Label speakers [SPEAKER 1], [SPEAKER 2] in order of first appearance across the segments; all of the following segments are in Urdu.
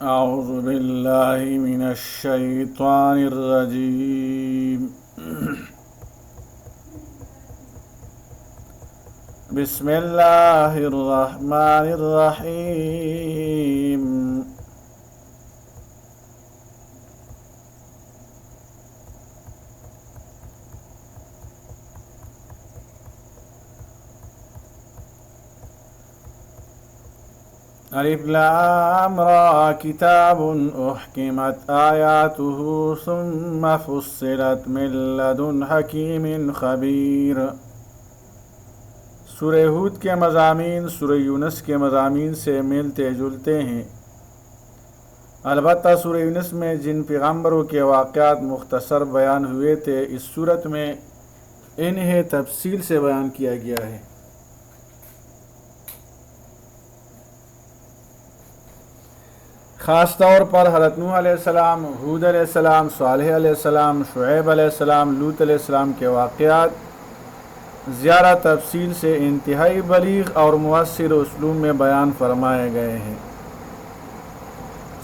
[SPEAKER 1] أعوذ بالله من الشيطان الرجيم بسم الله الرحمن الرحيم ألف لام را كتاب أحكمت آياته ثم فصلت من لدن حكيم خبير۔ سورہ ہود کے مضامین سورہ یونس کے مضامین سے ملتے جلتے ہیں، البتہ سورہ یونس میں جن پیغمبروں کے واقعات مختصر بیان ہوئے تھے، اس صورت میں انہیں تفصیل سے بیان کیا گیا ہے۔ خاص طور پر حضرت نوح علیہ السلام، ہود علیہ السلام، صالح علیہ السلام، شعیب علیہ السلام، لوط علیہ السلام کے واقعات زیادہ تفصیل سے انتہائی بلیغ اور مؤثر اسلوب میں بیان فرمائے گئے ہیں۔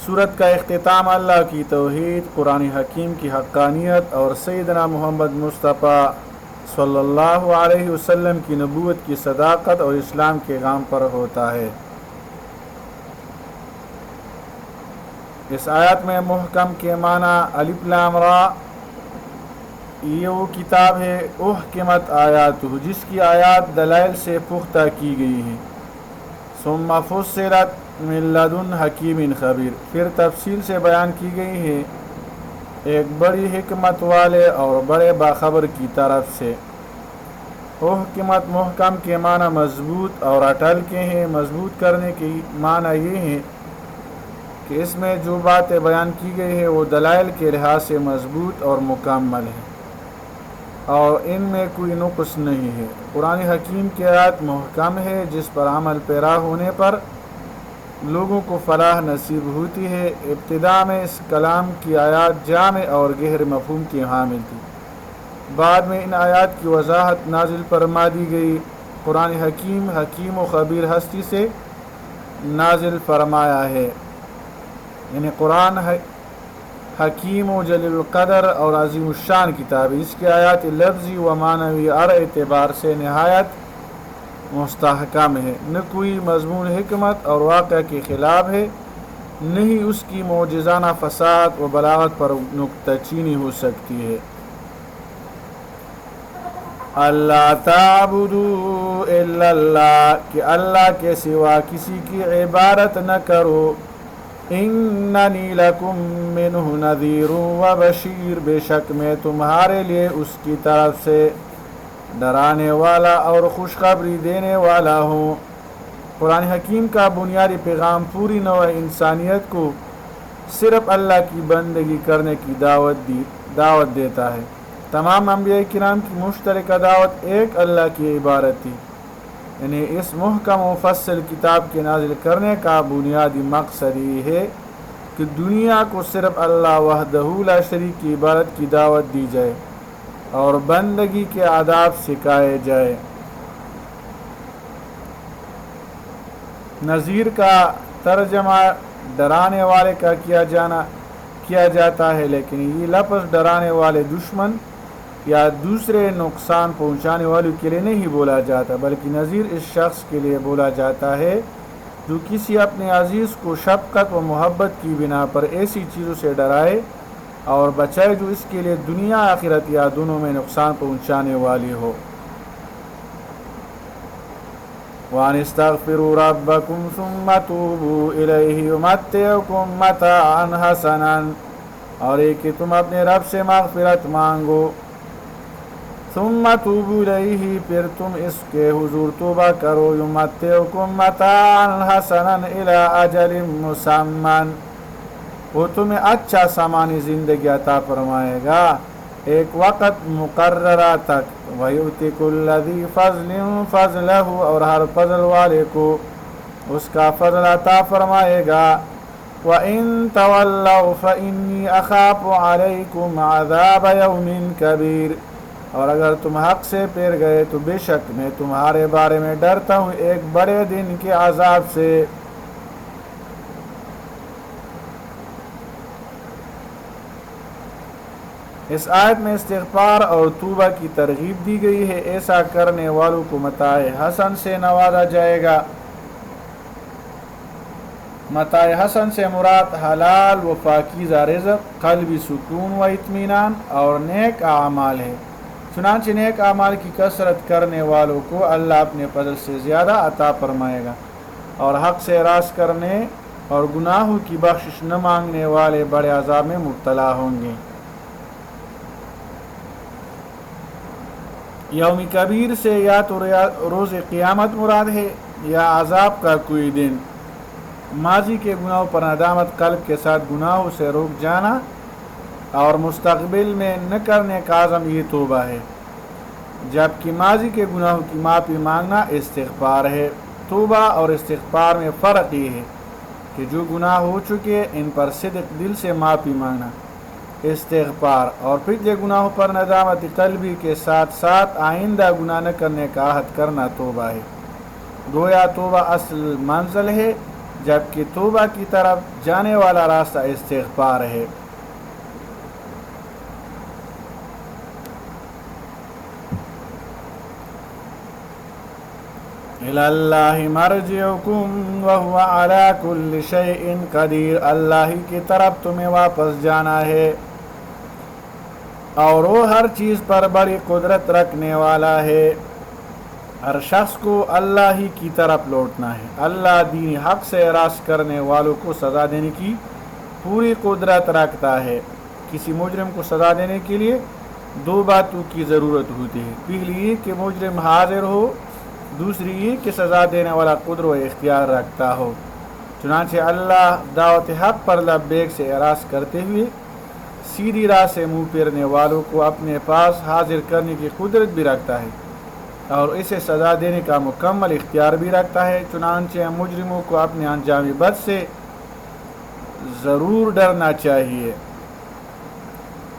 [SPEAKER 1] سورت کا اختتام اللہ کی توحید، قرآن حکیم کی حقانیت اور سیدنا محمد مصطفیٰ صلی اللہ علیہ وسلم کی نبوت کی صداقت اور اسلام کے پیغام پر ہوتا ہے۔ اس آیت میں محکم کے معنی الف لام را، یہ وہ کتاب ہے احکمت آیاتہ، جس کی آیات دلائل سے پختہ کی گئی ہیں۔ ثم فصلت من لدن حکیم خبیر، پھر تفصیل سے بیان کی گئی ہے ایک بڑی حکمت والے اور بڑے باخبر کی طرف سے۔ احکمت محکم کے معنی مضبوط اور اٹل کے ہیں۔ مضبوط کرنے کی معنی یہ ہے کہ اس میں جو باتیں بیان کی گئی ہے وہ دلائل کے لحاظ سے مضبوط اور مکمل ہے اور ان میں کوئی نقص نہیں ہے۔ قرآن حکیم کی آیات محکم ہے جس پر عمل پیرا ہونے پر لوگوں کو فلاح نصیب ہوتی ہے۔ ابتدا میں اس کلام کی آیات جامع اور گہرے مفہوم کی حامل تھی، بعد میں ان آیات کی وضاحت نازل فرما دی گئی۔ قرآن حکیم و خبیر ہستی سے نازل فرمایا ہے، یعنی قرآن حکیم و جلیل القدر اور عظیم الشان کتاب ہے۔ اس کی آیات لفظی و معنوی ہر اعتبار سے نہایت مستحکم ہے، نہ کوئی مضمون حکمت اور واقعہ کے خلاف ہے، نہ ہی اس کی معجزانہ فصاحت و بلاغت پر نکتہ چینی ہو سکتی ہے۔ اللہ تعبدوا الا اللہ، کہ اللہ کے سوا کسی کی عبادت نہ کرو۔ اننی لکم منہ نذیر و بشیر، بے شک میں تمہارے لیے اس کی طرف سے ڈرانے والا اور خوشخبری دینے والا ہوں۔ قرآن حکیم کا بنیادی پیغام پوری نوع انسانیت کو صرف اللہ کی بندگی کرنے کی دعوت دیتا ہے۔ تمام انبیاء کرام کی مشترکہ دعوت ایک اللہ کی عبادت تھی، یعنی اس محکم و مفصل کتاب کے نازل کرنے کا بنیادی مقصد یہ ہے کہ دنیا کو صرف اللہ وحدہ لا شریک کی عبادت کی دعوت دی جائے اور بندگی کے آداب سکھائے جائے۔ نذیر کا ترجمہ ڈرانے والے کا کیا جاتا ہے، لیکن یہ لفظ ڈرانے والے دشمن یا دوسرے نقصان پہنچانے والوں کے لیے نہیں بولا جاتا، بلکہ نذیر اس شخص کے لیے بولا جاتا ہے جو کسی اپنے عزیز کو شفقت و محبت کی بنا پر ایسی چیزوں سے ڈرائے اور بچائے جو اس کے لیے دنیا آخرت یا دونوں میں نقصان پہنچانے والی ہو۔ وَأَنِ اسْتَغْفِرُوا رَبَّكُمْ ثُمَّ تُوبُوا إِلَيْهِ يُمَتِّعْكُمْ مَتَاعًا حَسَنًا، اور ایک کہ تم اپنے رب سے مغفرت مانگو۔ ثم توبوا الیہ، پھر تم اس کے حضور توبہ کرو۔ یمتعکم متاعا حسنا الی اجل مسمى، وہ تمہیں اچھا سامان زندگی عطا فرمائے گا ایک وقت مقررہ تک۔ وَيُؤْتِ كُلَّ ذِي فَضْلٍ فَضْلَهُ، اور ہر فضل والے کو اس کا فضل عطا فرمائے گا۔ وَإِن تَوَلَّوْا فَإِنِّي أَخَافُ عَلَيْكُمْ عَذَابَ يَوْمٍ كَبِيرٍ، اور اگر تم حق سے پھر گئے تو بے شک میں تمہارے بارے میں ڈرتا ہوں ایک بڑے دن کے عذاب سے۔ اس آیت میں استغفار اور توبہ کی ترغیب دی گئی ہے، ایسا کرنے والوں کو متاع حسن سے نوازا جائے گا۔ متاع حسن سے مراد حلال و پاکیزہ رزق، قلبی سکون و اطمینان اور نیک اعمال ہے۔ چنانچہ نیک اعمال کی کثرت کرنے والوں کو اللہ اپنے فضل سے زیادہ عطا فرمائے گا، اور حق سے راست کرنے اور گناہوں کی بخشش نہ مانگنے والے بڑے عذاب میں مبتلا ہوں گے۔ یوم کبیر سے یا تو روز قیامت مراد ہے یا عذاب کا کوئی دن۔ ماضی کے گناہوں پر ندامت، قلب کے ساتھ گناہوں سے روک جانا اور مستقبل میں نہ کرنے کا عزم، یہ توبہ ہے، جبکہ ماضی کے گناہوں کی معافی مانگنا استغفار ہے۔ توبہ اور استغفار میں فرق یہ ہے کہ جو گناہ ہو چکے ان پر صدق دل سے معافی مانگنا استغفار، اور پچھلے گناہوں پر ندامت قلبی کے ساتھ ساتھ آئندہ گناہ نہ کرنے کا عہد کرنا توبہ ہے۔ گویا توبہ اصل منزل ہے، جبکہ توبہ کی طرف جانے والا راستہ استغفار ہے۔ الی اللہ مرجعکم وہو علی کل شیء قدیر، اللہ ہی کی طرف تمہیں واپس جانا ہے اور وہ ہر چیز پر بڑی قدرت رکھنے والا ہے۔ ہر شخص کو اللہ ہی کی طرف لوٹنا ہے۔ اللہ دین حق سے اعراض کرنے والوں کو سزا دینے کی پوری قدرت رکھتا ہے۔ کسی مجرم کو سزا دینے کے لیے دو باتوں کی ضرورت ہوتی ہے، پہلی یہ کہ مجرم حاضر ہو، دوسری یہ کہ سزا دینے والا قدرت و اختیار رکھتا ہو۔ چنانچہ اللہ دعوت حق پر لبیک سے اعراض کرتے ہوئے سیدھی راہ سے منہ پھیرنے والوں کو اپنے پاس حاضر کرنے کی قدرت بھی رکھتا ہے اور اسے سزا دینے کا مکمل اختیار بھی رکھتا ہے۔ چنانچہ مجرموں کو اپنے انجام بد سے ضرور ڈرنا چاہیے۔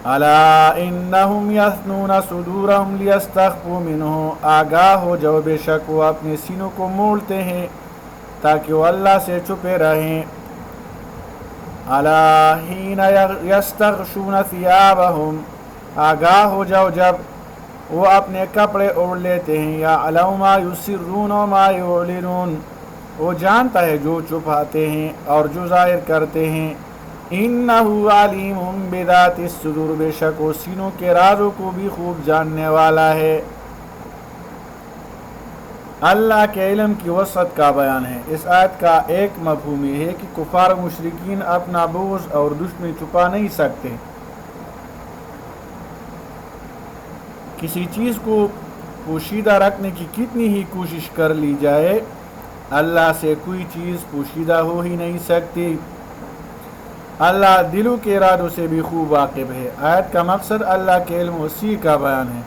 [SPEAKER 1] الا انہم یثنون صدورہم لیستخفوا منہ، آگاہ ہو جو بے شک وہ اپنے سینوں کو مولتے ہیں تاکہ وہ اللہ سے چھپے رہیں۔ الا حین یستغشون ثیابہم، آگاہ ہو جاؤ جب وہ اپنے کپڑے اوڑھ لیتے ہیں۔ یعلم ما یسرون وما یعلنون، وہ جانتا ہے جو چھپاتے ہیں اور جو ظاہر کرتے ہیں۔ انہ علیم بذات الصدور، بے شک وہ سینوں کے رازوں کو بھی خوب جاننے والا ہے۔ اللہ کے علم کی وسعت کا بیان ہے۔ اس آیت کا ایک مفہوم یہ ہے کہ کفار و مشرکین اپنا بغض اور دشمنی چھپا نہیں سکتے۔ کسی چیز کو پوشیدہ رکھنے کی کتنی ہی کوشش کر لی جائے، اللہ سے کوئی چیز پوشیدہ ہو ہی نہیں سکتی۔ اللہ دلوں کے ارادوں سے بھی خوب واقف ہے۔ آیت کا مقصد اللہ کے علم وسیع کا بیان ہے،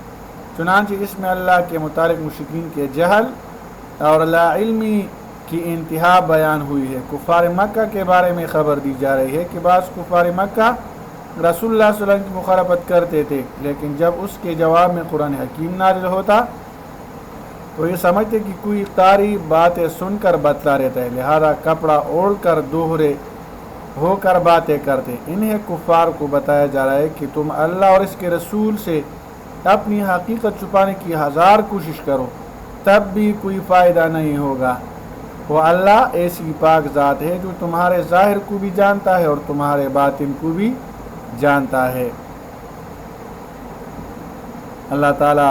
[SPEAKER 1] چنانچہ اس میں اللہ کے متعلق مشرکین کے جہل اور لا علمی کی انتہا بیان ہوئی ہے۔ کفار مکہ کے بارے میں خبر دی جا رہی ہے کہ بعض کفار مکہ رسول اللہ صلی اللہ علیہ وسلم کی مخالفت کرتے تھے، لیکن جب اس کے جواب میں قرآن حکیم نازل ہوتا تو یہ سمجھتے کہ کوئی قاری باتیں سن کر بتلا رہتا ہے، لہذا کپڑا اوڑھ کر دوہرے ہو کر باتیں کرتے۔ انہیں کفار کو بتایا جا رہا ہے کہ تم اللہ اور اس کے رسول سے اپنی حقیقت چھپانے کی ہزار کوشش کرو، تب بھی کوئی فائدہ نہیں ہوگا۔ وہ اللہ ایسی پاک ذات ہے جو تمہارے ظاہر کو بھی جانتا ہے اور تمہارے باطن کو بھی جانتا ہے۔ اللہ تعالی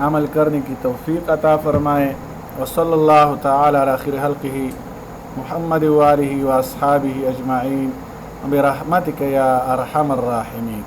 [SPEAKER 1] عمل کرنے کی توفیق عطا فرمائے۔ وصلی اللہ تعالی علی خیر خلقہ محمد وآلہ واصحابہ اجمعین برحمتک یا ارحم الراحمین۔